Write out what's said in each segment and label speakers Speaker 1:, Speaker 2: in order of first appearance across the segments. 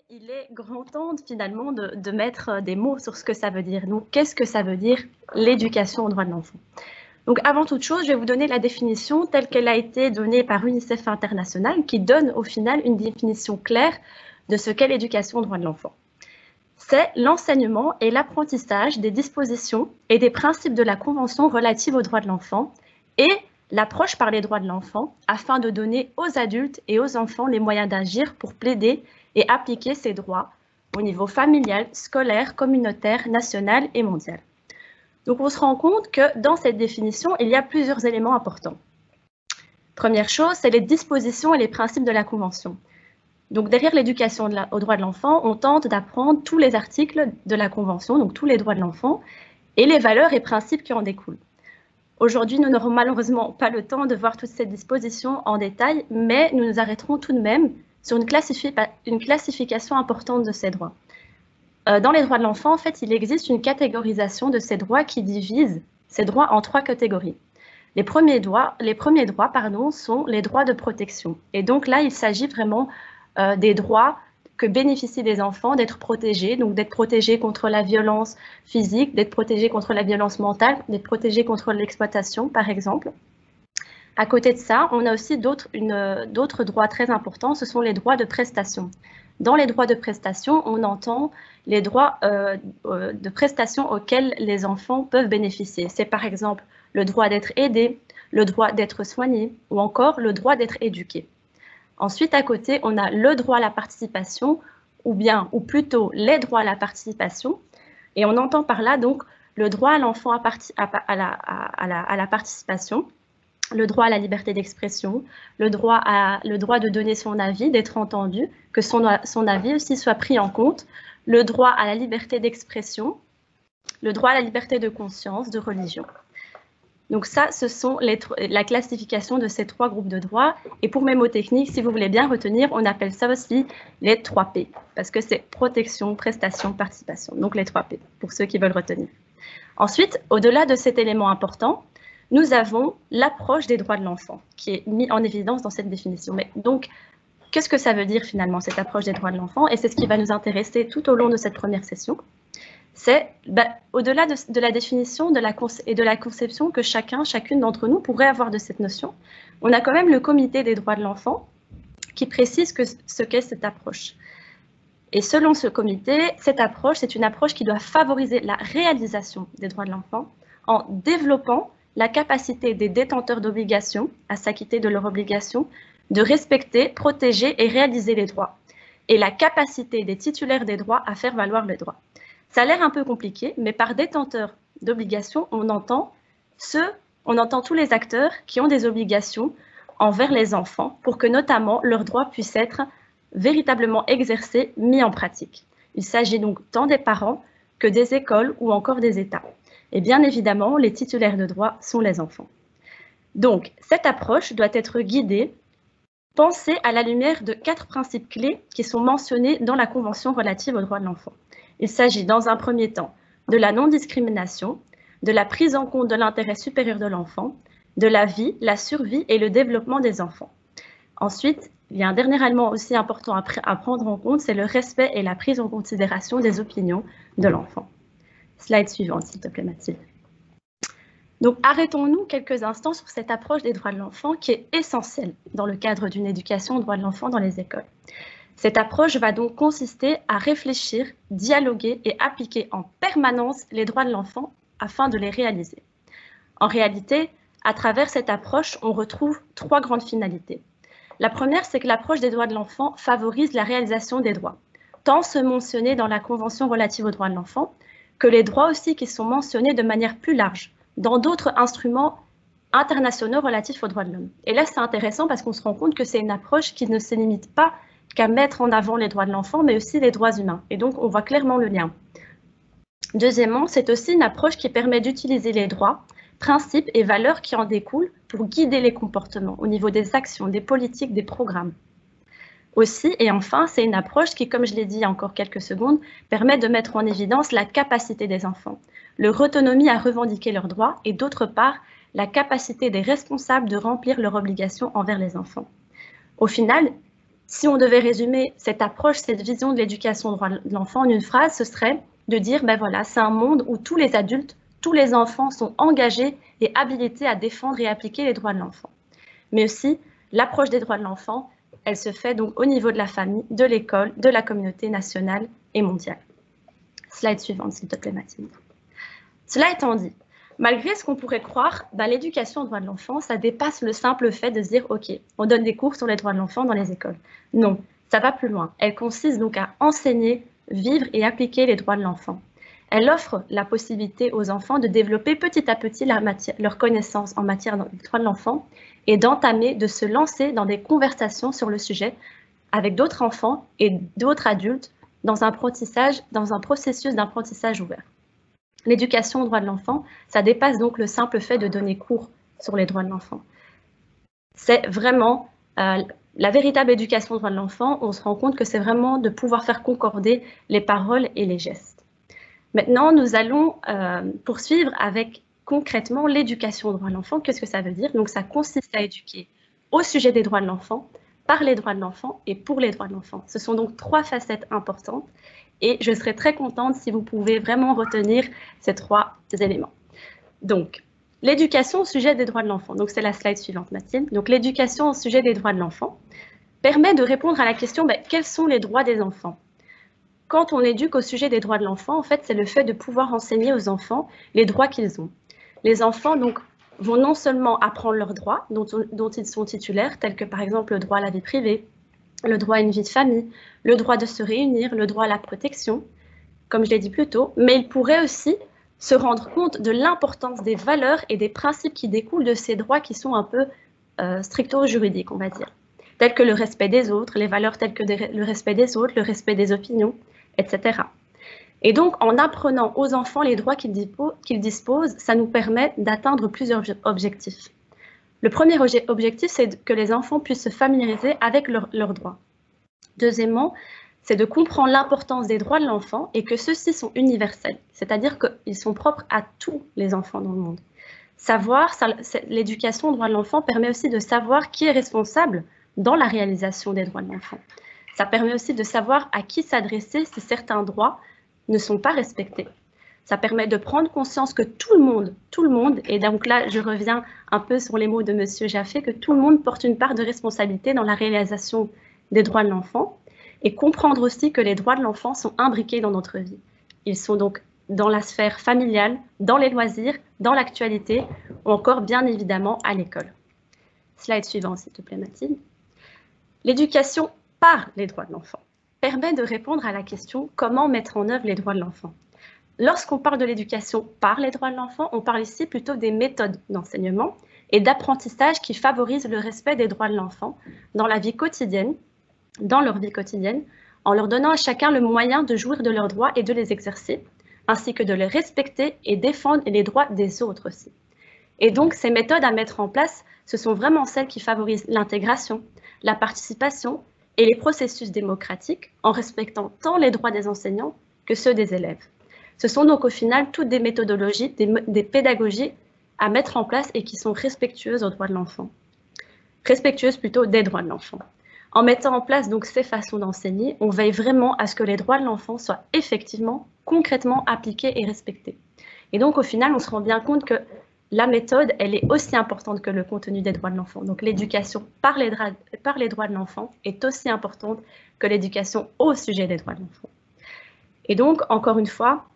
Speaker 1: il est grand temps finalement de mettre des mots sur ce que ça veut dire. Donc, qu'est-ce que ça veut dire l'éducation aux droits de l'enfant? Donc, avant toute chose, je vais vous donner la définition telle qu'elle a été donnée par UNICEF International, qui donne au final une définition claire de ce qu'est l'éducation aux droits de l'enfant. C'est l'enseignement et l'apprentissage des dispositions et des principes de la Convention relative aux droits de l'enfant et l'approche par les droits de l'enfant afin de donner aux adultes et aux enfants les moyens d'agir pour plaider et appliquer ces droits au niveau familial, scolaire, communautaire, national et mondial. Donc on se rend compte que dans cette définition, il y a plusieurs éléments importants. Première chose, c'est les dispositions et les principes de la Convention. Donc derrière l'éducation aux droits de l'enfant, on tente d'apprendre tous les articles de la Convention, donc tous les droits de l'enfant, et les valeurs et principes qui en découlent. Aujourd'hui, nous n'aurons malheureusement pas le temps de voir toutes ces dispositions en détail, mais nous nous arrêterons tout de même sur une classification importante de ces droits. Dans les droits de l'enfant, en fait, il existe une catégorisation de ces droits qui divise ces droits en trois catégories. Les premiers droits, sont les droits de protection. Et donc là, il s'agit vraiment des droits que bénéficient les enfants d'être protégés, donc d'être protégés contre la violence physique, d'être protégés contre la violence mentale, d'être protégés contre l'exploitation, par exemple. À côté de ça, on a aussi d'autres droits très importants, ce sont les droits de prestation. Dans les droits de prestation, on entend les droits de prestation auxquels les enfants peuvent bénéficier. C'est par exemple le droit d'être aidé, le droit d'être soigné ou encore le droit d'être éduqué. Ensuite, à côté, on a le droit à la participation ou plutôt les droits à la participation. Et on entend par là donc le droit à l'enfant à la participation, le droit à la liberté d'expression, le droit de donner son avis, d'être entendu, que son avis aussi soit pris en compte, le droit à la liberté d'expression, le droit à la liberté de conscience, de religion. Donc ça, ce sont la classification de ces trois groupes de droits. Et pour mes mots techniques, si vous voulez bien retenir, on appelle ça aussi les 3 P, parce que c'est protection, prestation, participation. Donc les 3 P, pour ceux qui veulent retenir. Ensuite, au-delà de cet élément important, nous avons l'approche des droits de l'enfant, qui est mis en évidence dans cette définition. Mais donc, qu'est-ce que ça veut dire finalement, cette approche des droits de l'enfant? Et c'est ce qui va nous intéresser tout au long de cette première session. C'est au-delà de la définition et de la conception que chacune d'entre nous pourrait avoir de cette notion, on a quand même le Comité des droits de l'enfant qui précise ce qu'est cette approche. Et selon ce comité, cette approche, c'est une approche qui doit favoriser la réalisation des droits de l'enfant en développant la capacité des détenteurs d'obligations à s'acquitter de leurs obligations, de respecter, protéger et réaliser les droits, et la capacité des titulaires des droits à faire valoir les droits. Ça a l'air un peu compliqué, mais par détenteurs d'obligations, on entend tous les acteurs qui ont des obligations envers les enfants pour que notamment leurs droits puissent être véritablement exercés, mis en pratique. Il s'agit donc tant des parents que des écoles ou encore des États. Et bien évidemment, les titulaires de droits sont les enfants. Donc, cette approche doit être guidée, pensée à la lumière de 4 principes clés qui sont mentionnés dans la Convention relative aux droits de l'enfant. Il s'agit dans un premier temps de la non-discrimination, de la prise en compte de l'intérêt supérieur de l'enfant, de la vie, la survie et le développement des enfants. Ensuite, il y a un dernier élément aussi important à prendre en compte, c'est le respect et la prise en considération des opinions de l'enfant. Slide suivante, s'il te plaît, Mathilde. Donc, arrêtons-nous quelques instants sur cette approche des droits de l'enfant qui est essentielle dans le cadre d'une éducation aux droits de l'enfant dans les écoles. Cette approche va donc consister à réfléchir, dialoguer et appliquer en permanence les droits de l'enfant afin de les réaliser. En réalité, à travers cette approche, on retrouve 3 grandes finalités. La première, c'est que l'approche des droits de l'enfant favorise la réalisation des droits, tant ceux mentionnés dans la Convention relative aux droits de l'enfant, que les droits aussi qui sont mentionnés de manière plus large dans d'autres instruments internationaux relatifs aux droits de l'homme. Et là, c'est intéressant parce qu'on se rend compte que c'est une approche qui ne se limite pas qu'à mettre en avant les droits de l'enfant, mais aussi les droits humains. Et donc, on voit clairement le lien. Deuxièmement, c'est aussi une approche qui permet d'utiliser les droits, principes et valeurs qui en découlent pour guider les comportements au niveau des actions, des politiques, des programmes. Aussi, et enfin, c'est une approche qui, comme je l'ai dit il y a encore quelques secondes, permet de mettre en évidence la capacité des enfants, leur autonomie à revendiquer leurs droits et d'autre part, la capacité des responsables de remplir leurs obligations envers les enfants. Au final, Si on devait résumer cette approche, cette vision de l'éducation aux droits de l'enfant en une phrase, ce serait de dire, ben voilà, c'est un monde où tous les adultes, tous les enfants sont engagés et habilités à défendre et appliquer les droits de l'enfant. Mais aussi, l'approche des droits de l'enfant, elle se fait donc au niveau de la famille, de l'école, de la communauté nationale et mondiale. Slide suivante, s'il te plaît, Mathilde. Cela étant dit, malgré ce qu'on pourrait croire, l'éducation aux droits de l'enfant, ça dépasse le simple fait de se dire « Ok, on donne des cours sur les droits de l'enfant dans les écoles ». Non, ça va plus loin. Elle consiste donc à enseigner, vivre et appliquer les droits de l'enfant. Elle offre la possibilité aux enfants de développer petit à petit leur connaissance en matière des droits de l'enfant et d'entamer, de se lancer dans des conversations sur le sujet avec d'autres enfants et d'autres adultes dans un processus d'apprentissage ouvert. L'éducation aux droits de l'enfant, ça dépasse donc le simple fait de donner cours sur les droits de l'enfant. C'est vraiment la véritable éducation aux droits de l'enfant. On se rend compte que c'est vraiment de pouvoir faire concorder les paroles et les gestes. Maintenant, nous allons poursuivre avec concrètement l'éducation aux droits de l'enfant. Qu'est-ce que ça veut dire? Donc, ça consiste à éduquer au sujet des droits de l'enfant, par les droits de l'enfant et pour les droits de l'enfant. Ce sont donc 3 facettes importantes. Et je serais très contente si vous pouvez vraiment retenir ces 3 éléments. Donc, l'éducation au sujet des droits de l'enfant. Donc, c'est la slide suivante, Mathilde. Donc, l'éducation au sujet des droits de l'enfant permet de répondre à la question quels sont les droits des enfants? Quand on éduque au sujet des droits de l'enfant, en fait, c'est le fait de pouvoir enseigner aux enfants les droits qu'ils ont. Les enfants, donc, vont non seulement apprendre leurs droits dont ils sont titulaires, tels que, par exemple, le droit à la vie privée, le droit à une vie de famille, le droit de se réunir, le droit à la protection, comme je l'ai dit plus tôt, mais ils pourraient aussi se rendre compte de l'importance des valeurs et des principes qui découlent de ces droits qui sont un peu stricto-juridiques, on va dire, tels que le respect des autres, les valeurs telles que le respect des autres, le respect des opinions, etc. Et donc, en apprenant aux enfants les droits qu'ils disposent, ça nous permet d'atteindre plusieurs objectifs. Le premier objectif, c'est que les enfants puissent se familiariser avec leurs droits. Deuxièmement, c'est de comprendre l'importance des droits de l'enfant et que ceux-ci sont universels, c'est-à-dire qu'ils sont propres à tous les enfants dans le monde. L'éducation aux droits de l'enfant permet aussi de savoir qui est responsable dans la réalisation des droits de l'enfant. Ça permet aussi de savoir à qui s'adresser si certains droits ne sont pas respectés. Ça permet de prendre conscience que tout le monde, et donc là, je reviens un peu sur les mots de Monsieur Jaffé, que tout le monde porte une part de responsabilité dans la réalisation des droits de l'enfant, et comprendre aussi que les droits de l'enfant sont imbriqués dans notre vie. Ils sont donc dans la sphère familiale, dans les loisirs, dans l'actualité, ou encore bien évidemment à l'école. Slide suivant, s'il te plaît, Mathilde. L'éducation par les droits de l'enfant permet de répondre à la question « Comment mettre en œuvre les droits de l'enfant ?» Lorsqu'on parle de l'éducation par les droits de l'enfant, on parle ici plutôt des méthodes d'enseignement et d'apprentissage qui favorisent le respect des droits de l'enfant dans la vie quotidienne, dans leur vie quotidienne, en leur donnant à chacun le moyen de jouir de leurs droits et de les exercer, ainsi que de les respecter et défendre les droits des autres aussi. Et donc, ces méthodes à mettre en place, ce sont vraiment celles qui favorisent l'intégration, la participation et les processus démocratiques en respectant tant les droits des enseignants que ceux des élèves. Ce sont donc au final toutes des méthodologies, des pédagogies à mettre en place et qui sont respectueuses aux droits de l'enfant. Respectueuses plutôt des droits de l'enfant. En mettant en place donc ces façons d'enseigner, on veille vraiment à ce que les droits de l'enfant soient effectivement, concrètement appliqués et respectés. Et donc au final, on se rend bien compte que la méthode, elle est aussi importante que le contenu des droits de l'enfant. Donc l'éducation par les droits de l'enfant est aussi importante que l'éducation au sujet des droits de l'enfant. Et donc, encore une fois,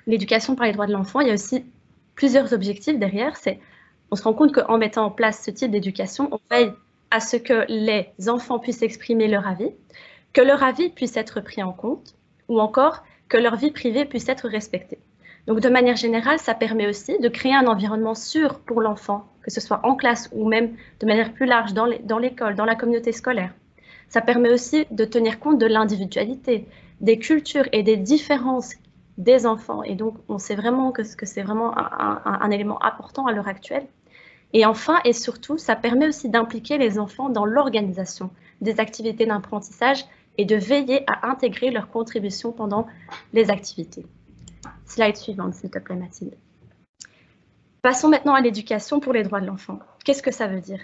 Speaker 1: l'éducation par les droits de l'enfant, il y a aussi plusieurs objectifs derrière. On se rend compte qu'en mettant en place ce type d'éducation, on veille à ce que les enfants puissent exprimer leur avis, que leur avis puisse être pris en compte, ou encore que leur vie privée puisse être respectée. Donc, de manière générale, ça permet aussi de créer un environnement sûr pour l'enfant, que ce soit en classe ou même de manière plus large dans l'école, dans la communauté scolaire. Ça permet aussi de tenir compte de l'individualité, des cultures et des différences des enfants. Et donc, on sait vraiment que c'est vraiment un élément important à l'heure actuelle. Et enfin, et surtout, ça permet aussi d'impliquer les enfants dans l'organisation des activités d'apprentissage et de veiller à intégrer leurs contributions pendant les activités. Slide suivante, s'il te plaît, Mathilde. Passons maintenant à l'éducation pour les droits de l'enfant. Qu'est-ce que ça veut dire?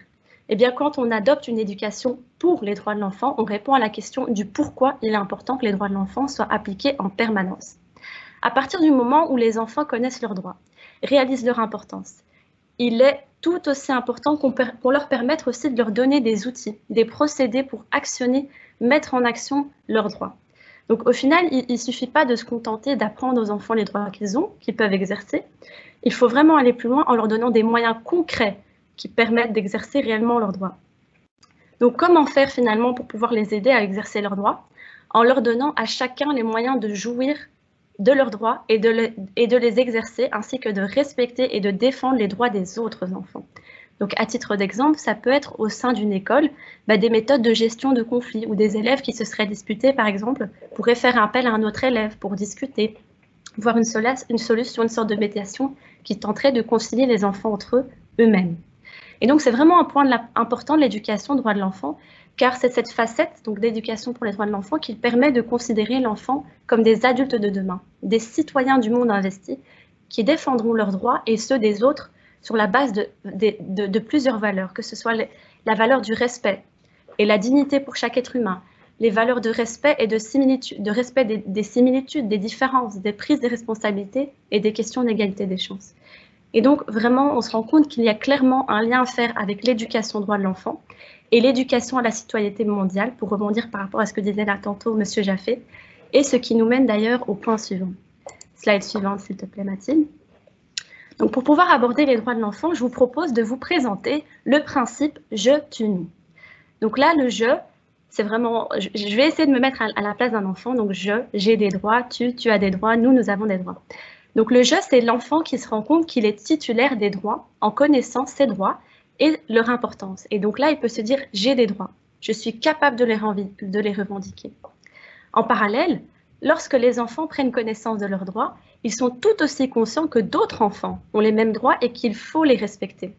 Speaker 1: Eh bien, quand on adopte une éducation pour les droits de l'enfant, on répond à la question du pourquoi il est important que les droits de l'enfant soient appliqués en permanence. À partir du moment où les enfants connaissent leurs droits, réalisent leur importance, il est tout aussi important qu'on leur permette aussi de leur donner des outils, des procédés pour actionner, mettre en action leurs droits. Donc au final, il ne suffit pas de se contenter d'apprendre aux enfants les droits qu'ils ont, qu'ils peuvent exercer. Il faut vraiment aller plus loin en leur donnant des moyens concrets qui permettent d'exercer réellement leurs droits. Donc comment faire finalement pour pouvoir les aider à exercer leurs droits? En leur donnant à chacun les moyens de jouir de leurs droits et de les exercer, ainsi que de respecter et de défendre les droits des autres enfants. Donc, à titre d'exemple, ça peut être au sein d'une école des méthodes de gestion de conflits où des élèves qui se seraient disputés, par exemple, pourraient faire appel à un autre élève pour discuter, voir une solution, une sorte de médiation qui tenterait de concilier les enfants entre eux-mêmes. Et donc, c'est vraiment un point important de l'éducation des droits de l'enfant, car c'est cette facette d'éducation pour les droits de l'enfant qui permet de considérer l'enfant comme des adultes de demain, des citoyens du monde investis qui défendront leurs droits et ceux des autres sur la base de plusieurs valeurs, que ce soit la valeur du respect et la dignité pour chaque être humain, les valeurs de respect et de respect des similitudes, des différences, des prises de responsabilités et des questions d'égalité des chances. Et donc, vraiment, on se rend compte qu'il y a clairement un lien à faire avec l'éducation aux droits de l'enfant et l'éducation à la citoyenneté mondiale, pour rebondir par rapport à ce que disait là tantôt M. Jaffé, et ce qui nous mène d'ailleurs au point suivant. Slide suivante, s'il te plaît, Mathilde. Donc, pour pouvoir aborder les droits de l'enfant, je vous propose de vous présenter le principe « je, tu, nous ». Donc là, le « je », c'est vraiment… Je vais essayer de me mettre à la place d'un enfant. Donc, j'ai des droits, tu as des droits, nous avons des droits. Donc, le « je », c'est l'enfant qui se rend compte qu'il est titulaire des droits en connaissant ses droits et leur importance. Et donc là, il peut se dire « j'ai des droits, je suis capable de les revendiquer ». En parallèle, lorsque les enfants prennent connaissance de leurs droits, ils sont tout aussi conscients que d'autres enfants ont les mêmes droits et qu'il faut les respecter.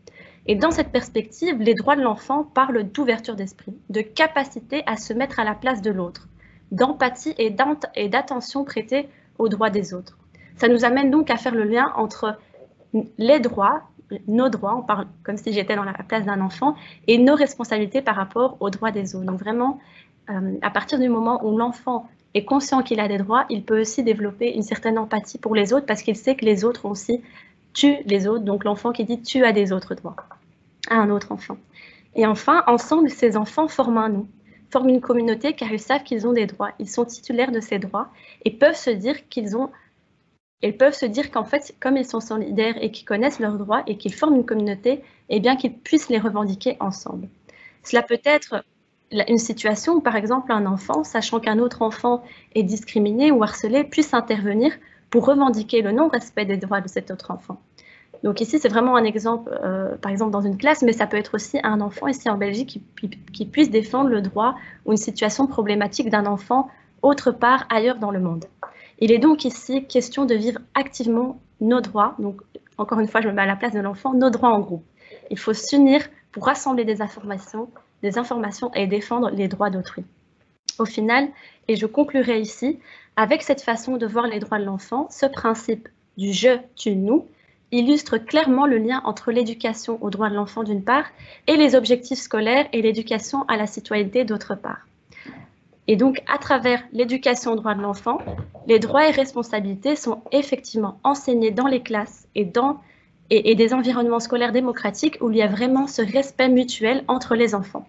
Speaker 1: Et dans cette perspective, les droits de l'enfant parlent d'ouverture d'esprit, de capacité à se mettre à la place de l'autre, d'empathie et d'attention prêtée aux droits des autres. Ça nous amène donc à faire le lien entre les droits, nos droits, on parle comme si j'étais dans la place d'un enfant, et nos responsabilités par rapport aux droits des autres. Donc vraiment, à partir du moment où l'enfant est conscient qu'il a des droits, il peut aussi développer une certaine empathie pour les autres parce qu'il sait que les autres aussi tuent les autres. Donc l'enfant qui dit « tu as des autres droits » à un autre enfant. Et enfin, ensemble, ces enfants forment un nous, forment une communauté car ils savent qu'ils ont des droits. Ils sont titulaires de ces droits et peuvent se dire qu'en fait, comme ils sont solidaires et qu'ils connaissent leurs droits et qu'ils forment une communauté, eh bien qu'ils puissent les revendiquer ensemble. Cela peut être une situation où, par exemple, un enfant, sachant qu'un autre enfant est discriminé ou harcelé, puisse intervenir pour revendiquer le non-respect des droits de cet autre enfant. Donc ici, c'est vraiment un exemple, par exemple, dans une classe, mais ça peut être aussi un enfant ici en Belgique qui puisse défendre le droit ou une situation problématique d'un enfant autre part ailleurs dans le monde. Il est donc ici question de vivre activement nos droits, donc encore une fois, je me mets à la place de l'enfant, nos droits en groupe. Il faut s'unir pour rassembler des informations et défendre les droits d'autrui. Au final, et je conclurai ici, avec cette façon de voir les droits de l'enfant, ce principe du « je, tu, nous » illustre clairement le lien entre l'éducation aux droits de l'enfant d'une part et les objectifs scolaires et l'éducation à la citoyenneté d'autre part. Et donc, à travers l'éducation aux droits de l'enfant, les droits et responsabilités sont effectivement enseignés dans les classes et des environnements scolaires démocratiques où il y a vraiment ce respect mutuel entre les enfants.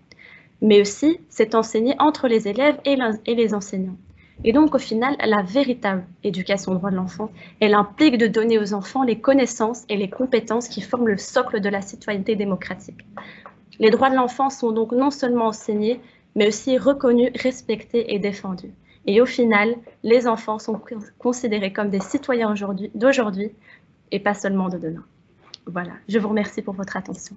Speaker 1: Mais aussi, c'est enseigné entre les élèves et les enseignants. Et donc, au final, la véritable éducation aux droits de l'enfant, elle implique de donner aux enfants les connaissances et les compétences qui forment le socle de la citoyenneté démocratique. Les droits de l'enfant sont donc non seulement enseignés, mais aussi reconnus, respectés et défendus. Et au final, les enfants sont considérés comme des citoyens d'aujourd'hui et pas seulement de demain. Voilà, je vous remercie pour votre attention.